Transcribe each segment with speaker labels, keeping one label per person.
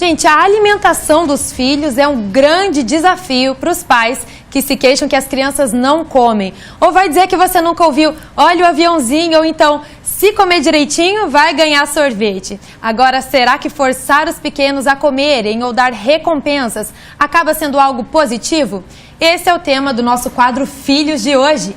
Speaker 1: Gente, a alimentação dos filhos é um grande desafio para os pais que se queixam que as crianças não comem. Ou vai dizer que você nunca ouviu, olha o aviãozinho, ou então, se comer direitinho, vai ganhar sorvete. Agora, será que forçar os pequenos a comerem ou dar recompensas acaba sendo algo positivo? Esse é o tema do nosso quadro Filhos de hoje.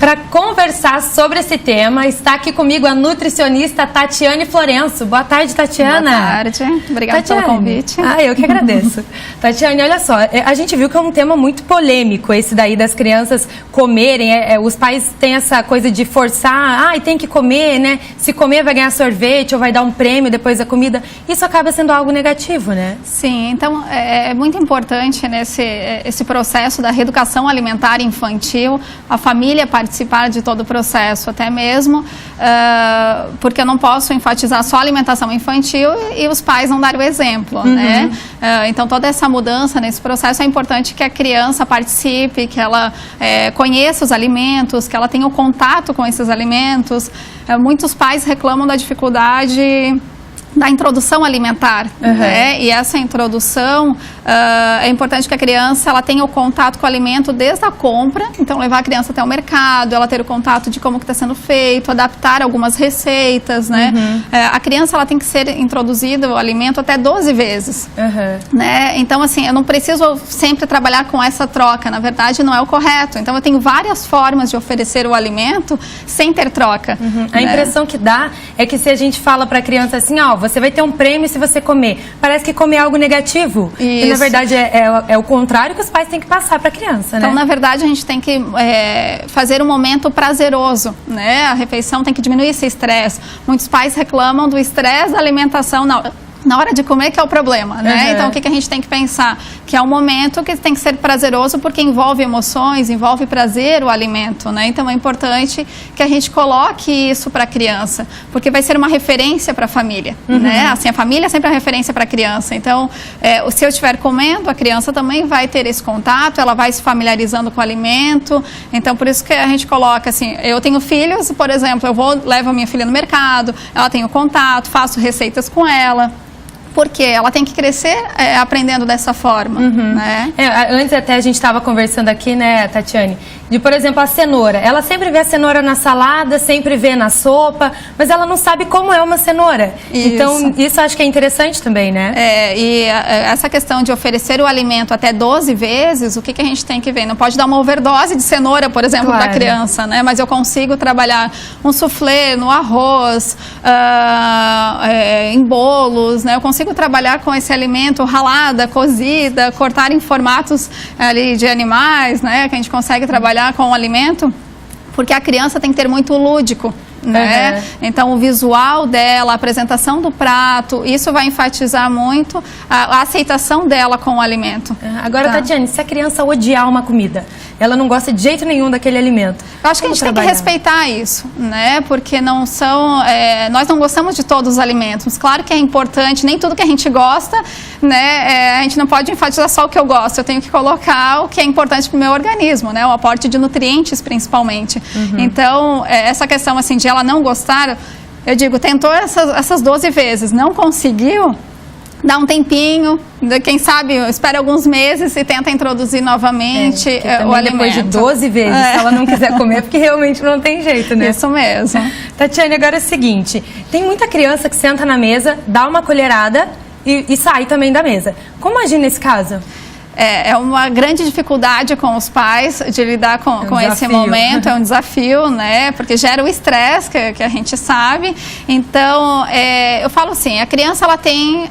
Speaker 1: Para conversar sobre esse tema, está aqui comigo a nutricionista Tatiane Florenço. Boa tarde, Tatiana.
Speaker 2: Boa tarde. Obrigada pelo convite.
Speaker 1: Eu que agradeço. Tatiane, olha só, a gente viu que é um tema muito polêmico esse daí das crianças comerem. Os pais têm essa coisa de forçar, tem que comer, né? Se comer vai ganhar sorvete ou vai dar um prêmio depois da comida. Isso acaba sendo algo negativo, né?
Speaker 2: Sim, então é muito importante esse processo da reeducação alimentar infantil, a família participar de todo o processo, até mesmo porque eu não posso enfatizar só a alimentação infantil e os pais não darem o exemplo, né? Então toda essa mudança nesse processo é importante que a criança participe, que ela conheça os alimentos, que ela tenha o contato com esses alimentos. Muitos pais reclamam da dificuldade da introdução alimentar, né? E essa introdução é importante que a criança ela tenha o contato com o alimento desde a compra, então levar a criança até o mercado, ela ter o contato de como que está sendo feito, adaptar algumas receitas, né? A criança ela tem que ser introduzida o alimento até 12 vezes, né? Então assim, eu não preciso sempre trabalhar com essa troca, na verdade não é o correto, então eu tenho várias formas de oferecer o alimento sem ter troca.
Speaker 1: A impressão que dá é que se a gente fala para a criança assim, você vai ter um prêmio se você comer. Parece que comer é algo negativo. Isso. E na verdade é o contrário que os pais têm que passar para a criança, né?
Speaker 2: Então, na verdade, a gente tem que fazer um momento prazeroso, né? A refeição tem que diminuir esse estresse. Muitos pais reclamam do estresse da alimentação na hora de comer, que é o problema, né? Então, o que a gente tem que pensar? Que é um momento que tem que ser prazeroso porque envolve emoções, envolve prazer o alimento, né? Então, é importante que a gente coloque isso para a criança, porque vai ser uma referência para a família, né? Assim, a família é sempre a referência para a criança. Então, se eu estiver comendo, a criança também vai ter esse contato, ela vai se familiarizando com o alimento. Então, por isso que a gente coloca, assim, eu tenho filhos, por exemplo, levo a minha filha no mercado, ela tem o contato, faço receitas com ela. Porque ela tem que crescer aprendendo dessa forma, né?
Speaker 1: Antes até a gente estava conversando aqui, né, Tatiane, de, por exemplo, a cenoura. Ela sempre vê a cenoura na salada, sempre vê na sopa, mas ela não sabe como é uma cenoura. Isso. Então, isso acho que é interessante também, né?
Speaker 2: E essa questão de oferecer o alimento até 12 vezes, o que a gente tem que ver? Não pode dar uma overdose de cenoura, por exemplo, para a criança, né? Mas eu consigo trabalhar um soufflé no arroz, em bolos, né? Eu consigo trabalhar com esse alimento ralada, cozida, cortar em formatos ali de animais, né? Que a gente consegue trabalhar com o alimento, porque a criança tem que ter muito lúdico, né? Então o visual dela, a apresentação do prato, isso vai enfatizar muito a aceitação dela com o alimento.
Speaker 1: Agora, Tatiane, se a criança odiar uma comida, ela não gosta de jeito nenhum daquele alimento,
Speaker 2: eu acho que a gente tem que respeitar isso, né? Porque não são, nós não gostamos de todos os alimentos. Claro que é importante, nem tudo que a gente gosta, né? A gente não pode enfatizar só o que eu gosto. Eu tenho que colocar o que é importante para o meu organismo, né? O aporte de nutrientes, principalmente. Então, essa questão assim de ela não gostar, eu digo, tentou essas 12 vezes, não conseguiu, dá um tempinho, quem sabe espera alguns meses e tenta introduzir novamente o alimento.
Speaker 1: Depois de 12 vezes, se ela não quiser comer, porque realmente não tem jeito, né?
Speaker 2: Isso mesmo.
Speaker 1: Tatiane, agora é o seguinte, tem muita criança que senta na mesa, dá uma colherada e sai também da mesa. Como agir nesse caso?
Speaker 2: É uma grande dificuldade com os pais de lidar com esse momento, é um desafio, né? Porque gera o estresse, que a gente sabe. Então, eu falo assim, a criança ela tem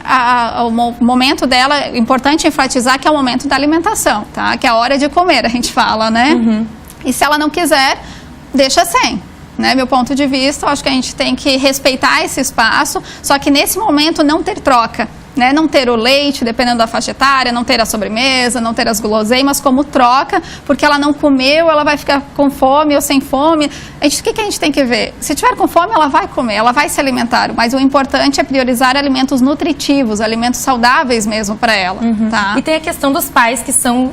Speaker 2: o momento dela, é importante enfatizar que é o momento da alimentação, tá? Que é a hora de comer, a gente fala, né? E se ela não quiser, deixa sem. Né, meu ponto de vista, eu acho que a gente tem que respeitar esse espaço, só que nesse momento não ter troca. né? Não ter o leite, dependendo da faixa etária, não ter a sobremesa, não ter as guloseimas como troca, porque ela não comeu, ela vai ficar com fome ou sem fome. O que a gente tem que ver? Se tiver com fome, ela vai comer, ela vai se alimentar, mas o importante é priorizar alimentos nutritivos, alimentos saudáveis mesmo para ela. Tá?
Speaker 1: E tem a questão dos pais que são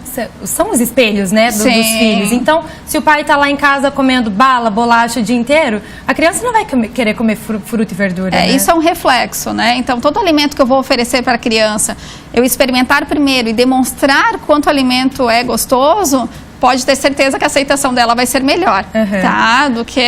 Speaker 1: os espelhos, né, dos filhos. Então, se o pai está lá em casa comendo bala, bolacha o dia inteiro, a criança não vai querer comer fruta e verdura, né?
Speaker 2: Isso é um reflexo, né? Então, todo alimento que eu vou oferecer para a criança, eu experimentar primeiro e demonstrar quanto o alimento é gostoso, pode ter certeza que a aceitação dela vai ser melhor, tá? Do que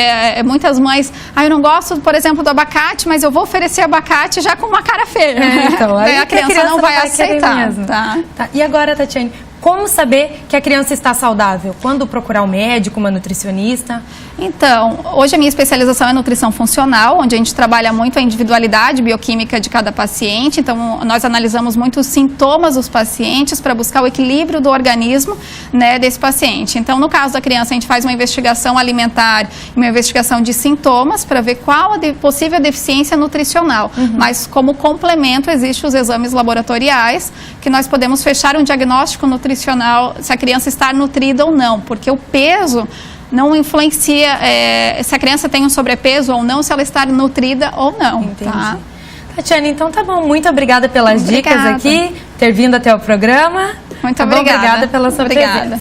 Speaker 2: muitas mães, eu não gosto, por exemplo, do abacate, mas eu vou oferecer abacate já com uma cara feia.
Speaker 1: Então, aí
Speaker 2: a criança não vai aceitar. Mesmo. Tá?
Speaker 1: E agora, Tatiane, como saber que a criança está saudável? Quando procurar um médico, uma nutricionista?
Speaker 2: Então, hoje a minha especialização é nutrição funcional, onde a gente trabalha muito a individualidade bioquímica de cada paciente. Então, nós analisamos muito os sintomas dos pacientes para buscar o equilíbrio do organismo, né, desse paciente. Então, no caso da criança, a gente faz uma investigação alimentar, uma investigação de sintomas para ver qual a possível deficiência nutricional. Mas, como complemento, existem os exames laboratoriais, que nós podemos fechar um diagnóstico nutricional se a criança está nutrida ou não, porque o peso não influencia se a criança tem um sobrepeso ou não, se ela está nutrida ou não.
Speaker 1: Entendi.
Speaker 2: Tá?
Speaker 1: Tatiane, então tá bom. Muito obrigada pelas dicas aqui, ter vindo até o programa.
Speaker 2: Muito obrigada.
Speaker 1: Obrigada pela sua presença.